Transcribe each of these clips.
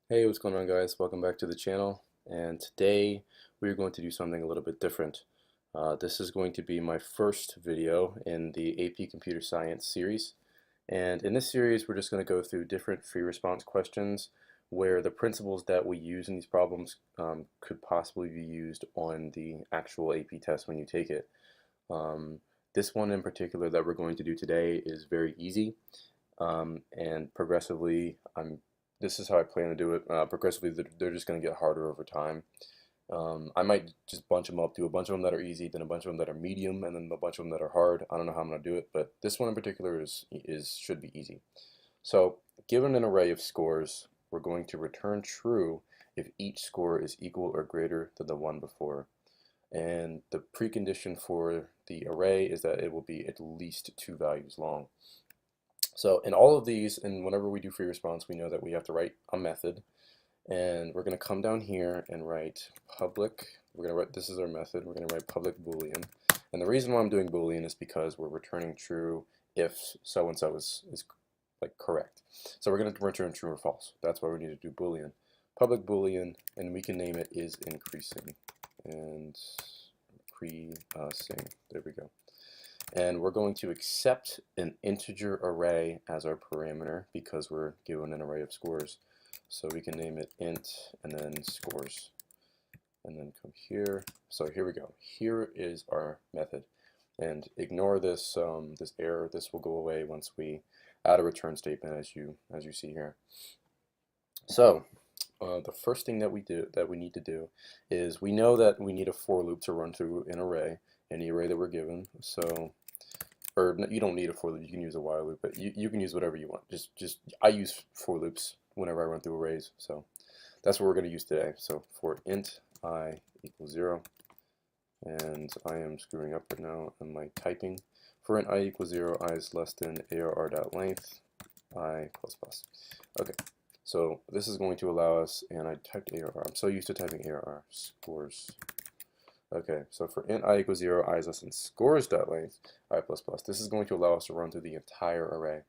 Hey, what's going on, guys? Welcome back to the channel. And today we're going to do something a little bit different. This is going to be my first video in the AP Computer Science series. And in this series, we're just going to go through different free response questions where the principles that we use in these problems could possibly be used on the actual AP test when you take it. Um, this one in particular that we're going to do today is very easy. And progressively, this is how I plan to do it. Progressively, they're just going to get harder over time. I might just bunch them up, do a bunch of them that are easy, then a bunch of them that are medium, and then a bunch of them that are hard. I don't know how I'm going to do it, but this one in particular should be easy. So, given an array of scores, we're going to return true if each score is equal or greater than the one before. And the precondition for the array is that it will be at least two values long. So in all of these, and whenever we do free response, we know that we have to write a method. And we're going to come down here and write public. We're going to write, this is our method. We're going to write public Boolean. And the reason why I'm doing Boolean is because we're returning true if so-and-so is like correct. So we're going to return true or false. That's why we need to do Boolean. Public Boolean, and we can name it is increasing. And increasing. There we go. And we're going to accept an integer array as our parameter because we're given an array of scores. So we can name it int and then scores. And then come here. So here we go. Here is our method. And ignore this this error. This will go away once we add a return statement, as you see here. So the first thing that we need to do is we know that we need a for loop to run through an array, any array that we're given. So, or you don't need a for loop, you can use a while loop, but you can use whatever you want. Just I use for loops whenever I run through arrays, so that's what we're going to use today. So for int I equals 0, and I am screwing up right now on my typing. For int I equals 0, I is less than arr.length, I plus plus. Okay. So this is going to allow us, and I typed ARR. I'm so used to typing ARR, scores. Okay, so for int I equals 0, I is less than scores.length, I plus plus. This is going to allow us to run through the entire array.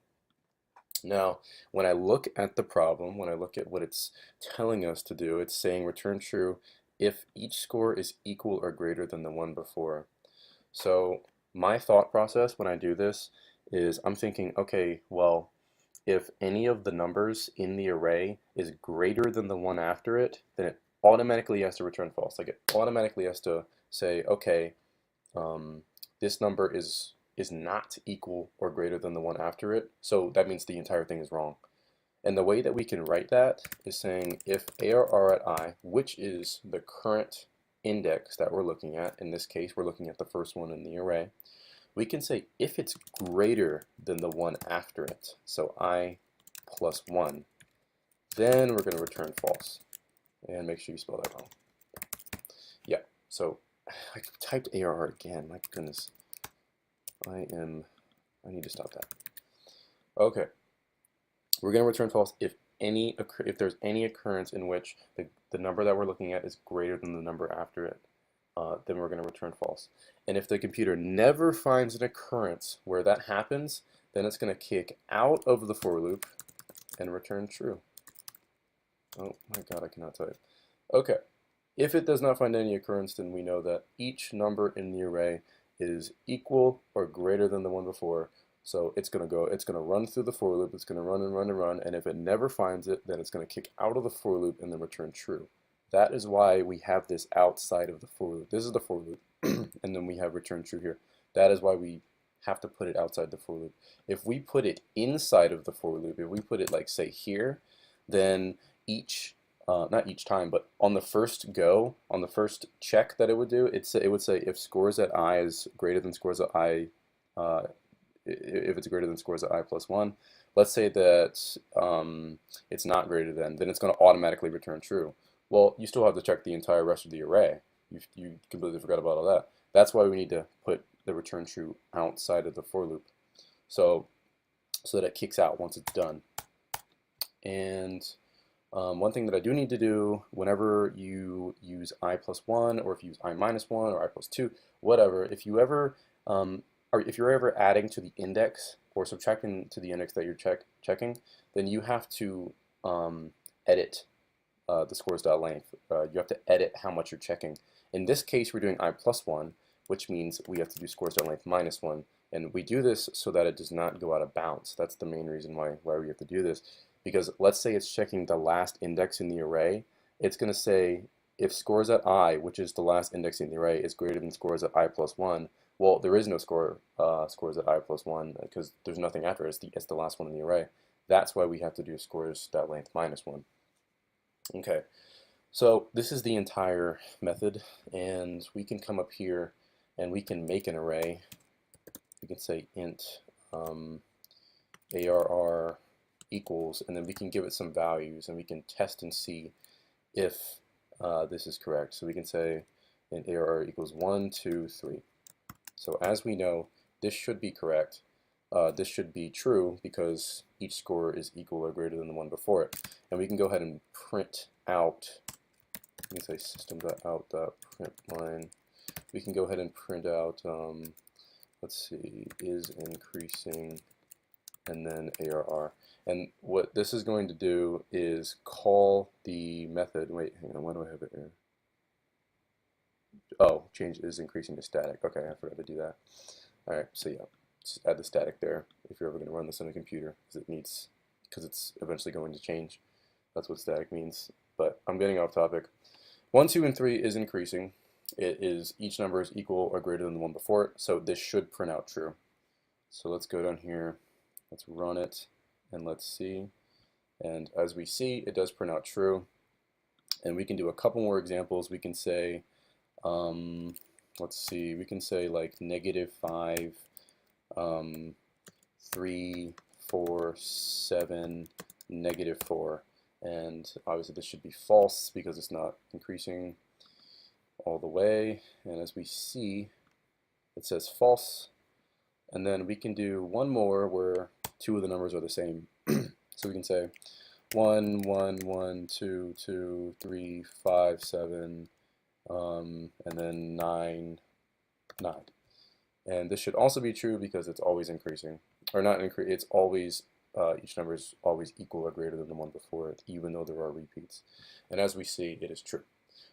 Now, when I look at the problem, when I look at what it's telling us to do, it's saying return true if each score is equal or greater than the one before. So my thought process when I do this is I'm thinking, okay, well, if any of the numbers in the array is greater than the one after it, then it automatically has to return false. Like it automatically has to say, okay, this number is not equal or greater than the one after it, so that means the entire thing is wrong. And the way that we can write that is saying if ARR at I, which is the current index that we're looking at, in this case we're looking at the first one in the array, we can say if it's greater than the one after it, so I plus 1, then we're going to return false. And make sure you spell that wrong. Yeah, so I typed ARR again, my goodness. I need to stop that. Okay, we're going to return false if there's any occurrence in which the number that we're looking at is greater than the number after it. Then we're going to return false. And if the computer never finds an occurrence where that happens, then it's going to kick out of the for loop and return true. Oh my god, I cannot type. Okay, if it does not find any occurrence, then we know that each number in the array is equal or greater than the one before. So it's going to run through the for loop, it's going to run and run and run, and if it never finds it, then it's going to kick out of the for loop and then return true. That is why we have this outside of the for loop. This is the for loop, and then we have return true here. That is why we have to put it outside the for loop. If we put it inside of the for loop, if we put it like say here, then not each time, but on the first go, on the first check that it would do, it would say if scores at I is greater than scores at I, if it's greater than scores at I plus 1, let's say that it's not greater than, then it's going to automatically return true. Well, you still have to check the entire rest of the array. You completely forgot about all that. That's why we need to put the return true outside of the for loop, so that it kicks out once it's done. And one thing that I do need to do whenever you use I plus 1, or if you use I minus 1 or I plus 2, whatever, if you're ever adding to the index or subtracting to the index that you're checking, then you have to edit the scores.length. You have to edit how much you're checking. In this case, we're doing I plus 1, which means we have to do scores.length minus 1. And we do this so that it does not go out of bounds. That's the main reason why we have to do this. Because let's say it's checking the last index in the array, it's going to say if scores at I, which is the last index in the array, is greater than scores at I plus 1, well, there is no scores at I plus 1 because there's nothing after it. It's the last one in the array. That's why we have to do scores.length minus 1. Okay, so this is the entire method, and we can come up here and we can make an array. We can say int ARR equals, and then we can give it some values, and we can test and see if this is correct. So we can say int ARR equals 1, 2, 3. So as we know, this should be correct. This should be true because each score is equal or greater than the one before it. And we can go ahead and print out, we can say system.out.println. We can go ahead and print out, let's see, is increasing, and then ARR. And what this is going to do is call the method, wait, hang on, why do I have it here? Oh, change is increasing to static. Okay, I forgot to do that. Alright, so yeah, just add the static there if you're ever going to run this on a computer, because it's eventually going to change. That's what static means. But I'm getting off topic. 1, 2, and 3 is increasing. It is, each number is equal or greater than the one before it, so this should print out true. So let's go down here, let's run it, and let's see. And as we see, it does print out true. And we can do a couple more examples. We can say, let's see, we can say like -5, 3, 4, 7, -4. And obviously this should be false because it's not increasing all the way. And as we see, it says false. And then we can do one more where two of the numbers are the same. So we can say 1, 1, 1, 2, 2, 3, 5, 7, and then 9, 9. And this should also be true because it's always increasing. Or not increase, it's always, each number is always equal or greater than the one before it, even though there are repeats. And as we see, it is true.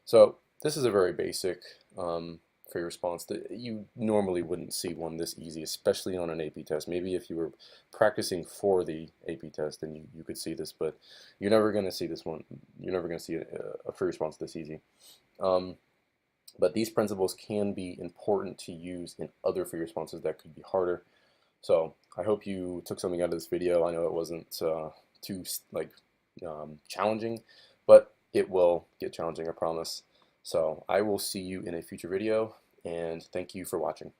So this is a very basic for your response that you normally wouldn't see one this easy, especially on an AP test. Maybe if you were practicing for the AP test, then you could see this, but you're never going to see this one. You're never going to see a free response this easy. But these principles can be important to use in other free responses that could be harder. So I hope you took something out of this video. I know it wasn't too challenging, but it will get challenging, I promise. So I will see you in a future video, and thank you for watching.